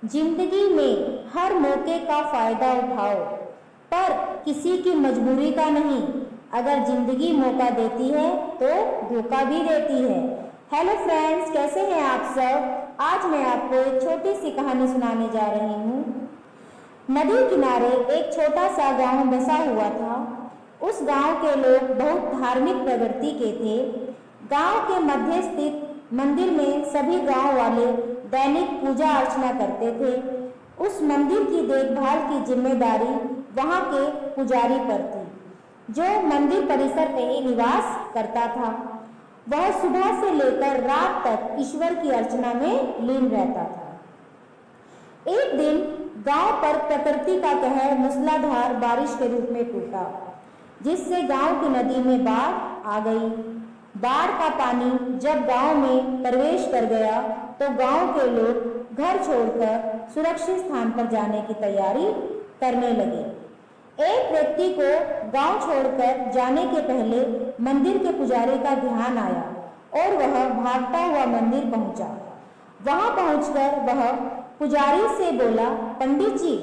जिंदगी में हर मौके का फायदा उठाओ, पर किसी की मजबूरी का नहीं। अगर जिंदगी मौका देती है तो धोखा भी देती है। हेलो फ्रेंड्स, कैसे हैं आप सब। आज मैं आपको एक छोटी सी कहानी सुनाने जा रही हूँ। नदी किनारे एक छोटा सा गांव बसा हुआ था। उस गांव के लोग बहुत धार्मिक प्रवृत्ति के थे। गांव के मध्य स्थित मंदिर में सभी गांव वाले दैनिक पूजा अर्चना करते थे। उस मंदिर की देखभाल की जिम्मेदारी वहां के पुजारी पर थी, जो मंदिर परिसर में ही निवास करता था। वह सुबह से लेकर रात तक ईश्वर की अर्चना में लीन रहता था। एक दिन गांव पर प्रकृति का कहर मूसलाधार बारिश के रूप में टूटा, जिससे गांव की नदी में बाढ़ आ गई। बाढ़ का पानी जब गांव में प्रवेश कर गया तो गांव के लोग घर छोड़कर सुरक्षित स्थान पर जाने की तैयारी करने लगे। एक व्यक्ति को गांव छोड़कर जाने के पहले मंदिर के पुजारी का ध्यान आया और वह भागता हुआ मंदिर पहुंचा। वहां पहुंचकर वह पुजारी से बोला, पंडित जी,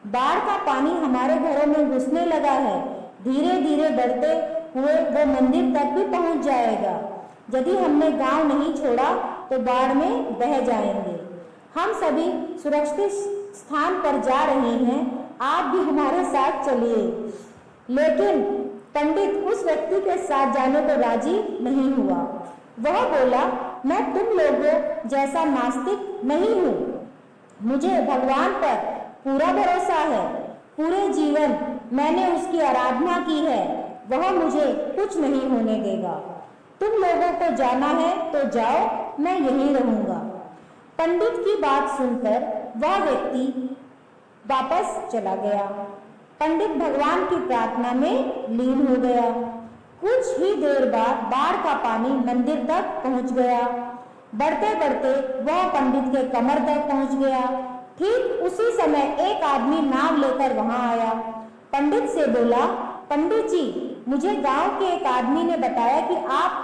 बाढ़ का पानी हमारे घरों में घुसने लगा है। धीरे धीरे बढ़ते हुए वो मंदिर तक भी पहुंच जाएगा। यदि हमने गांव नहीं छोड़ा तो बाढ़ में बह जाएंगे। हम सभी सुरक्षित स्थान पर जा रहे हैं, आप भी हमारे साथ चलिए। लेकिन पंडित उस व्यक्ति के साथ जाने को राजी नहीं हुआ। वह बोला, मैं तुम लोगों जैसा नास्तिक नहीं हूँ। मुझे भगवान पर पूरा भरोसा है। पूरे जीवन मैंने उसकी आराधना की है। वह मुझे कुछ नहीं होने देगा। तुम लोगों को जाना है तो जाओ, मैं यहीं रहूंगा। पंडित की बात सुनकर वह व्यक्ति वापस चला गया। पंडित भगवान की प्रार्थना में लीन हो गया। कुछ ही देर बाद बाढ़ का पानी मंदिर तक पहुंच गया। बढ़ते बढ़ते वह पंडित के कमर तक पहुंच गया। ठीक उसी समय एक आदमी नाव लेकर वहां आया। पंडित से बोला, पंडित जी, मुझे गांव के एक आदमी ने बताया कि आप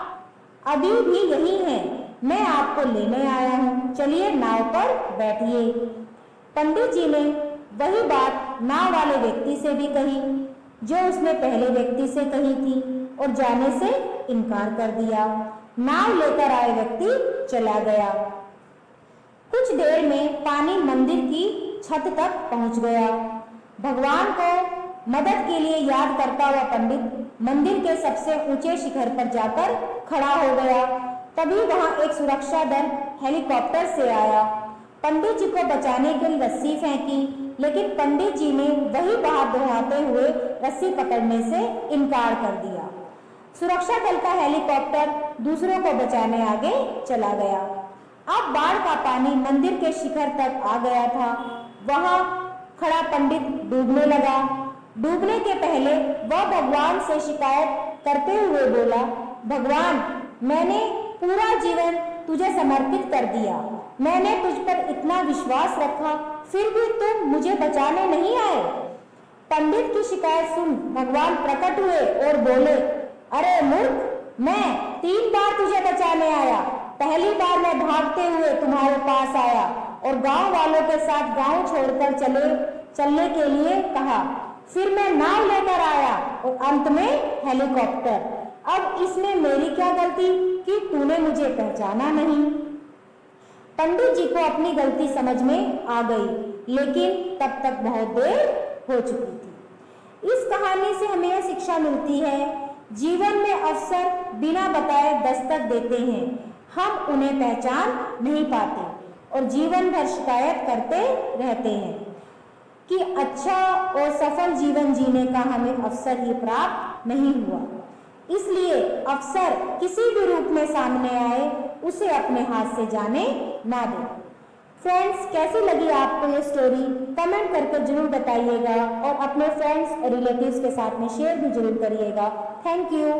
अभी भी यही हैं। मैं आपको लेने आया हूँ, चलिए नाव पर बैठिए। पंडित जी ने वही बात नाव वाले व्यक्ति से भी कही जो उसने पहले व्यक्ति से कही थी और जाने से इनकार कर दिया। नाव लेकर आए व्यक्ति चला गया। कुछ देर में पानी मंदिर की छत तक पहुंच गया। भगवान को मदद के लिए याद करता हुआ पंडित मंदिर के सबसे ऊंचे शिखर पर जाकर खड़ा हो गया। तभी वहां एक सुरक्षा दल हेलीकॉप्टर से आया। पंडित जी को बचाने के लिए रस्सी फेंकी, लेकिन पंडित जी ने वही बात दोहराते हुए रस्सी पकड़ने से इनकार कर दिया। सुरक्षा दल का हेलीकॉप्टर दूसरों को बचाने आगे चला गया। अब बाढ़ का पानी मंदिर के शिखर तक आ गया था। वहां खड़ा पंडित डूबने लगा। डूबने के पहले वह भगवान से शिकायत करते हुए बोला, भगवान, मैंने पूरा जीवन तुझे समर्पित कर दिया। मैंने तुझ पर इतना विश्वास रखा, फिर भी तुम मुझे बचाने नहीं आए। पंडित की शिकायत सुन भगवान प्रकट हुए और बोले, अरे मूर्ख, मैं 3 बार तुझे बचाने आया। पहली बार मैं भागते हुए तुम्हारे पास आया और गांव वालों के साथ गांव छोड़कर चलने के लिए कहा। फिर मैं नाव लेकर आया और अंत में हेलीकॉप्टर। अब इसमें मेरी क्या गलती कि तूने मुझे पहचाना नहीं। पंडित जी को अपनी गलती समझ में आ गई, लेकिन तब तक बहुत देर हो चुकी थी। इस कहानी से हमें यह शिक्षा मिलती है, जीवन में अवसर बिना बताए दस्तक देते हैं। हम उन्हें पहचान नहीं पाते और जीवन भर शिकायत करते रहते हैं कि अच्छा और सफल जीवन जीने का हमें अवसर ही प्राप्त नहीं हुआ। इसलिए अवसर किसी भी रूप में सामने आए, उसे अपने हाथ से जाने ना दें। फ्रेंड्स, कैसी लगी आपको ये स्टोरी? कमेंट करके जरूर बताइएगा और अपने फ्रेंड्स और रिलेटिव्स के साथ में शेयर भी जरूर करिएगा। Thank you.